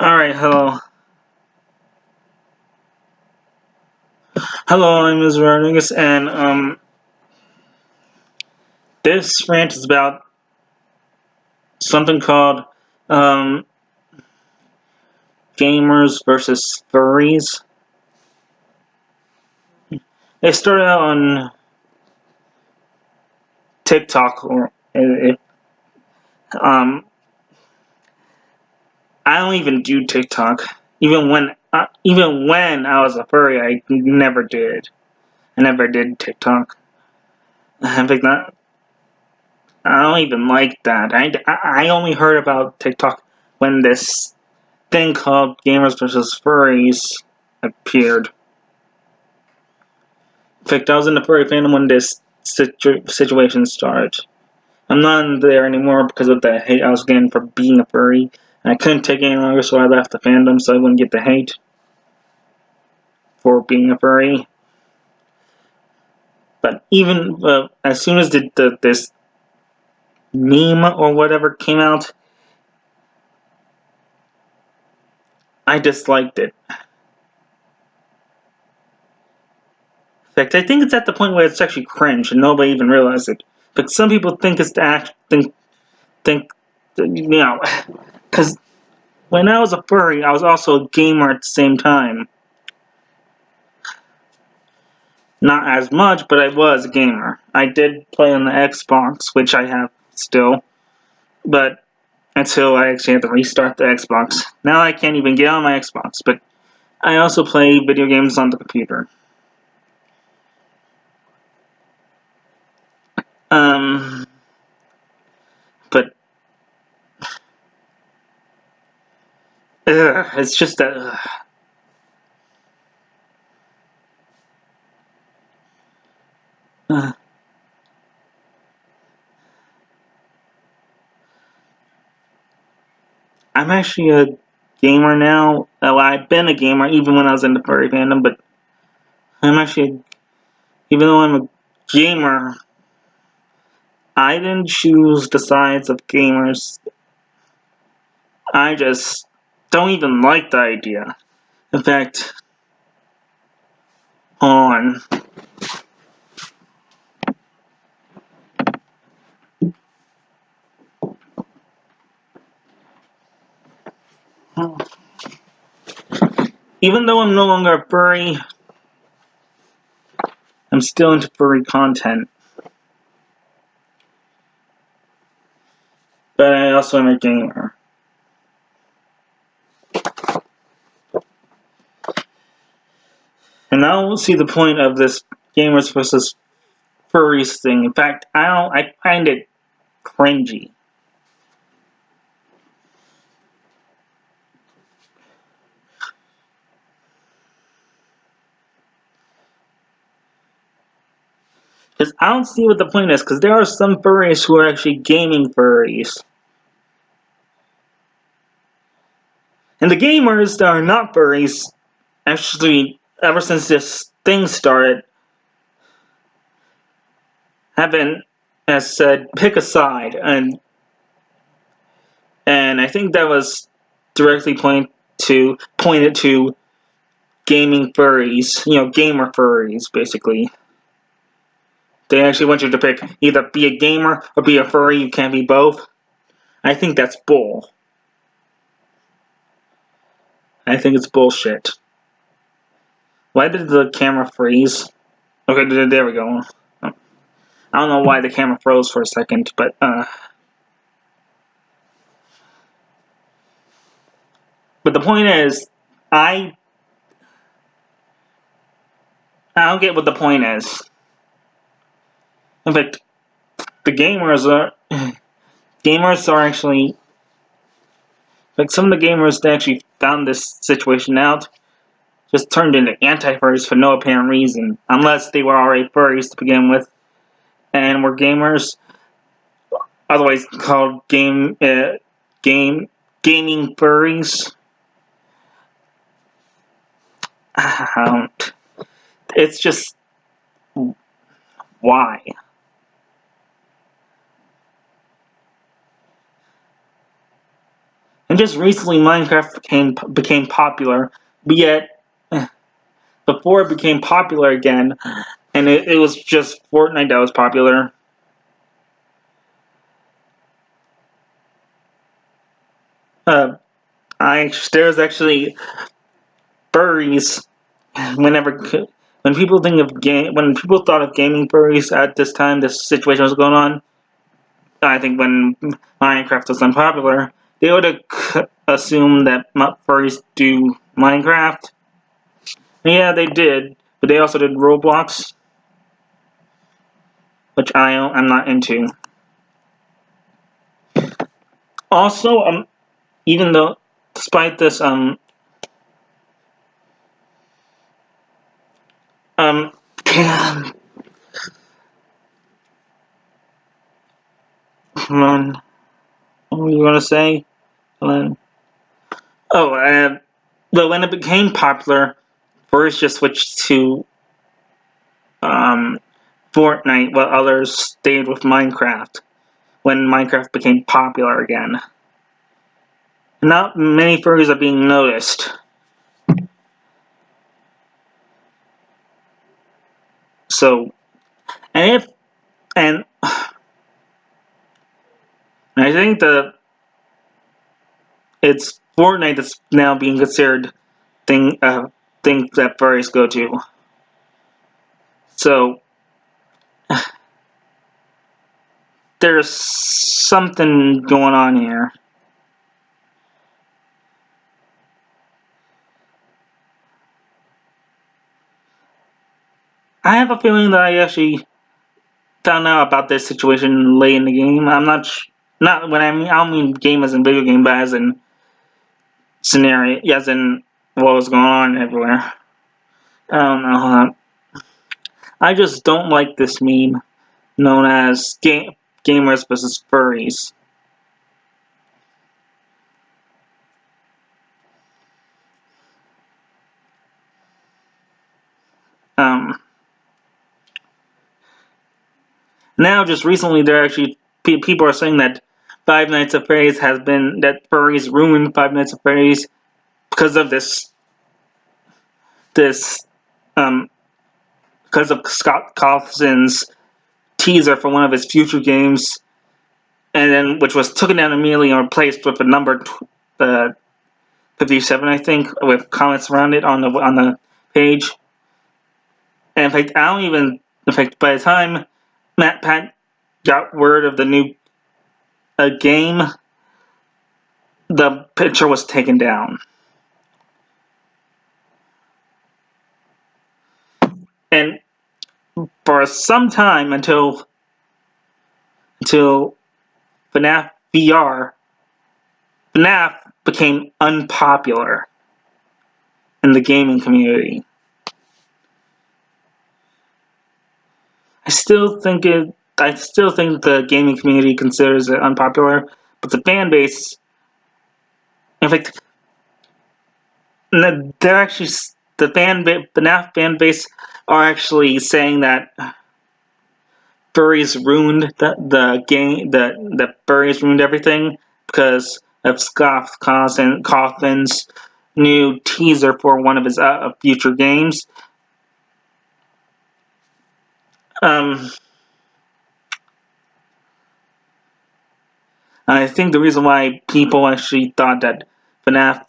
Alright, hello. Hello, I'm Ms. Rodriguez, and this rant is about something called um, gamers versus furries. It started out on TikTok, or um, I don't even do TikTok. Even when I was a furry, I never did. I never did TikTok. In fact, I don't even like that. I only heard about TikTok when this thing called Gamers versus Furries appeared. In fact, I was in the furry fandom when this situation started. I'm not in there anymore because of the hate I was getting for being a furry. And I couldn't take it any longer, so I left the fandom so I wouldn't get the hate for being a furry. But even as soon as this meme or whatever came out, I disliked it. In fact, I think it's at the point where it's actually cringe and nobody even realizes it. But some people think it's the act think because when I was a furry, I was also a gamer at the same time. Not as much, but I was a gamer. I did play on the Xbox, which I have still, but until I actually had to restart the Xbox. Now I can't even get on my Xbox, but I also play video games on the computer. Um, but it's just that. Uh, I'm actually a gamer now. Well, I've been a gamer even when I was in the furry fandom, but I'm actually, even though I'm a gamer, I didn't choose the sides of gamers. I just don't even like the idea. In fact, on even though I'm no longer a furry, I'm still into furry content. But I also am a gamer. And I don't see the point of this gamers versus furries thing. In fact, I find it cringy. Because I don't see what the point is, because there are some furries who are actually gaming furries. And the gamers that are not furries, actually, ever since this thing started, have been, as said, pick a side. And I think that was directly pointed to gaming furries, gamer furries, basically. They actually want you to pick either be a gamer or be a furry. You can't be both. I think that's bull. I think it's bullshit. Why did the camera freeze? Okay, there we go. I don't know why the camera froze for a second, but the point is, I I don't get what the point is. In fact, the gamers are actually, like, some of the gamers that actually found this situation out just turned into anti-furries for no apparent reason, unless they were already furries to begin with and were gamers, otherwise called gaming furries. It's just, why? And just recently, Minecraft became popular, but yet before it became popular again, and it was just Fortnite that was popular. Uh, there's actually furries. Whenever when people think of when people thought of gaming furries at this time, this situation was going on. I think when Minecraft was unpopular, they would have assumed that furries do Minecraft. Yeah, they did, but they also did Roblox, which I'm not into. Also, even though, despite this, um, come on, what were you gonna say? Come Oh, but when it became popular, furries just switched to um, Fortnite, while others stayed with Minecraft when Minecraft became popular again. Not many furries are being noticed. So, and if and I think it's Fortnite that's now being considered thing that furries go to. So there's something going on here. I have a feeling that I actually found out about this situation late in the game. I'm not when I don't mean game as in video game, but as in scenario, as in what was going on everywhere. I don't know. I just don't like this meme known as gamers versus furries. Um, Now, just recently, there actually people are saying that Five Nights at Freddy's has been that furries ruined Five Nights at Freddy's because of this um because of Scott Cawthon's teaser for one of his future games, and then which was taken down immediately and replaced with a number 57, I think, with comments around it on the page. And in fact, I don't even. In fact, by the time Matt Pat got word of the new game, the picture was taken down. And for some time until FNAF VR, FNAF became unpopular in the gaming community. I still think the gaming community considers it unpopular, but the fan base, in fact, they're actually the FNAF fan base are actually saying that furries ruined the game, the furries ruined everything because of Scott Cawthon's new teaser for one of his future games. Um, I think the reason why people actually thought that FNAF,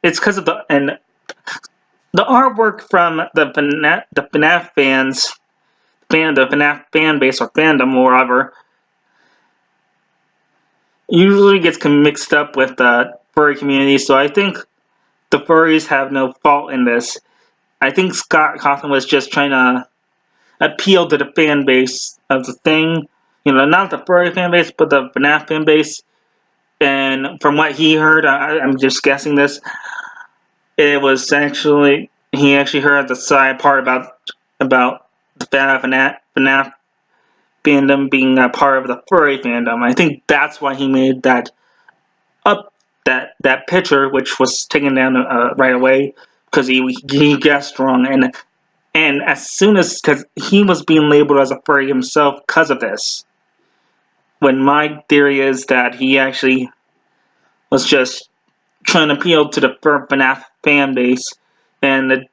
it's because of the artwork from the FNAF the FNAF fan base or fandom or whatever, usually gets mixed up with the furry community. So I think the furries have no fault in this. I think Scott Cawthon was just trying to appeal to the fan base of the thing. Not the furry fan base, but the FNAF fan base. And from what he heard, I'm just guessing this, it was actually he actually heard the side part about the FNAF fandom being a part of the furry fandom. I think that's why he made up that picture, which was taken down right away because he guessed wrong, and as soon as because he was being labeled as a furry himself because of this. When my theory is that he actually was just trying to appeal to the FNAF fan base, and it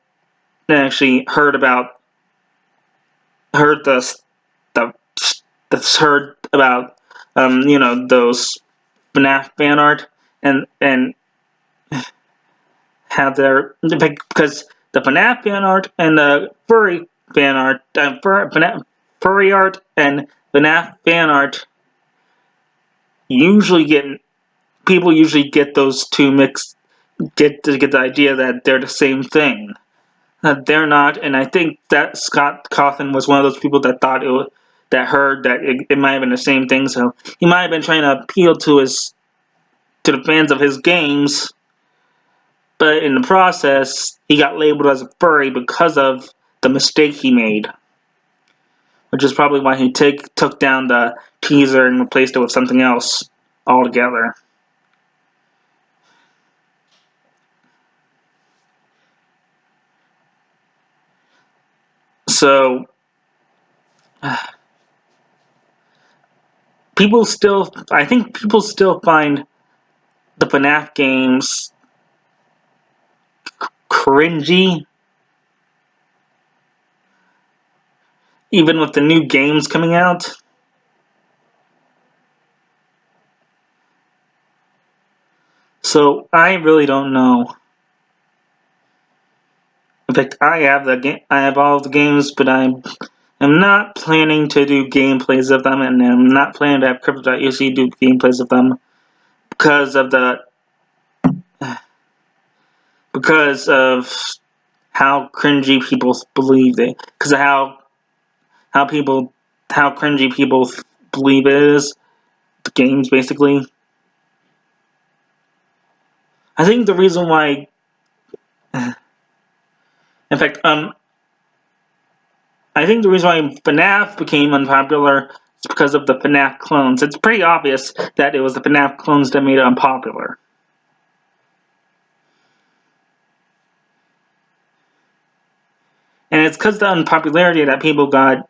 actually heard the heard about those FNAF fan art, and have their, because the FNAF fan art and the furry fan art, furry art and FNAF fan art usually get those two mixed, get the idea that they're the same thing. They're not, and I think that Scott Cawthon was one of those people that thought that heard that it might have been the same thing. So he might have been trying to appeal to the fans of his games, but in the process, he got labeled as a furry because of the mistake he made, which is probably why he took down the teaser and replaced it with something else altogether. So I think people still find the FNAF games cringy, even with the new games coming out. So I really don't know. In fact, I have all of the games, but I'm not planning to do gameplays of them, and I'm not planning to have Crypto.UC do gameplays of them because of how cringy people believe it, because of how cringy people believe it is, the games basically. I think the reason why, in fact, I think the reason why FNAF became unpopular is because of the FNAF clones. It's pretty obvious that it was the FNAF clones that made it unpopular. And it's because of the unpopularity that people thought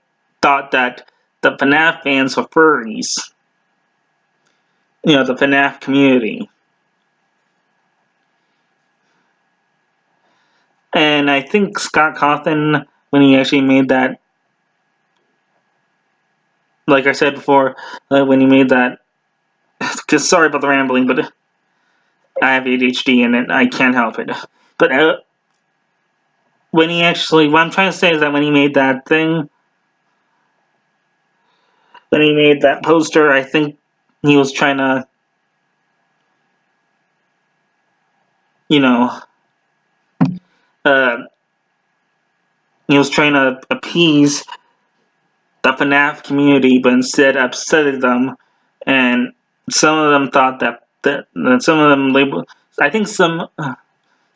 that the FNAF fans were furries. The FNAF community. And I think Scott Cawthon, when he actually made that, like I said before, when he made that, just sorry about the rambling, but I have ADHD and I can't help it. But what I'm trying to say is that when he made that thing, when he made that poster, I think he was trying to, uh, he was trying to appease the FNAF community, but instead upsetted them, and some of them thought that some of them labeled. I think some of the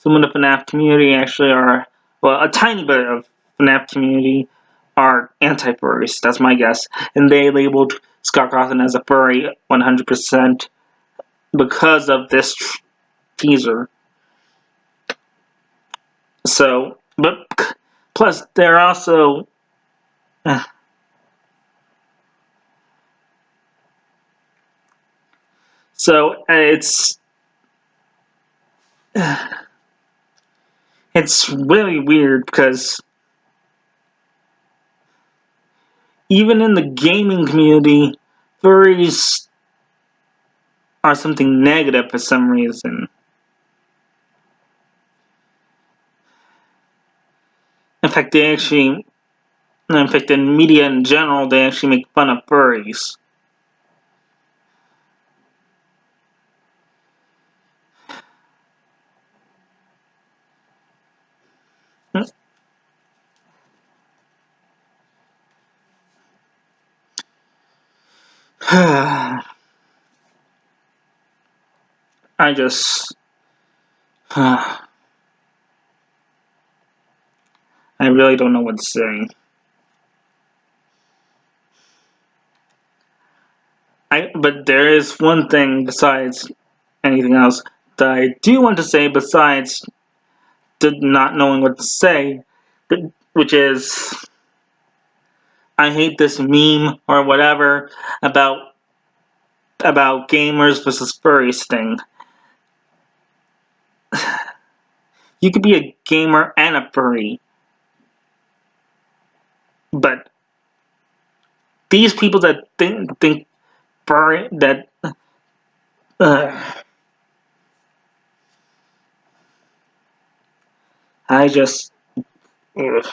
FNAF community actually are, well, a tiny bit of FNAF community are anti-furries. That's my guess, and they labeled Scott Cawthon as a furry 100% because of this teaser. So, but plus they're also. So it's really weird because even in the gaming community, furries are something negative for some reason. In fact, in media in general, they actually make fun of furries. I just. I really don't know what to say. But there is one thing besides anything else that I do want to say besides not knowing what to say, which is I hate this meme or whatever about gamers versus furries thing. You could be a gamer and a furry, but these people that think furry that uh, I just ugh.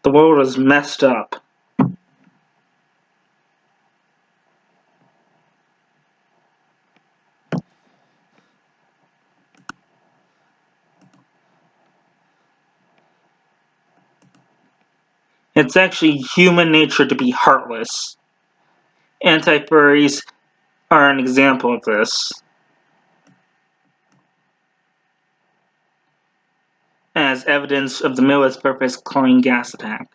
The world is messed up. It's actually human nature to be heartless. Anti-furries are an example of this, as evidence of the Miller's purpose chlorine gas attack.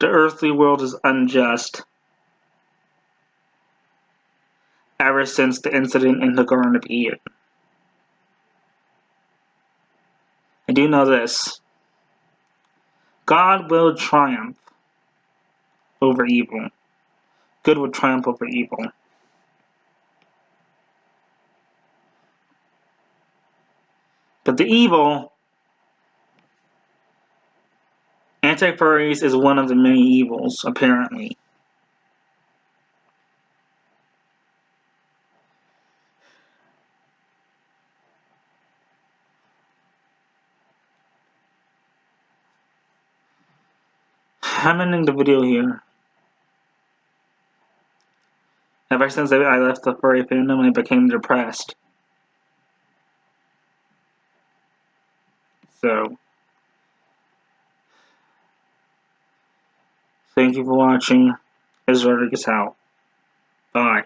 The earthly world is unjust ever since the incident in the Garden of Eden. I do know this. God will triumph over evil. Good will triumph over evil. But the evil, anti-furries is one of the many evils, apparently. I'm ending the video here. Ever since I left the furry fandom, I became depressed. So, thank you for watching. This is Rodriguez out. Bye.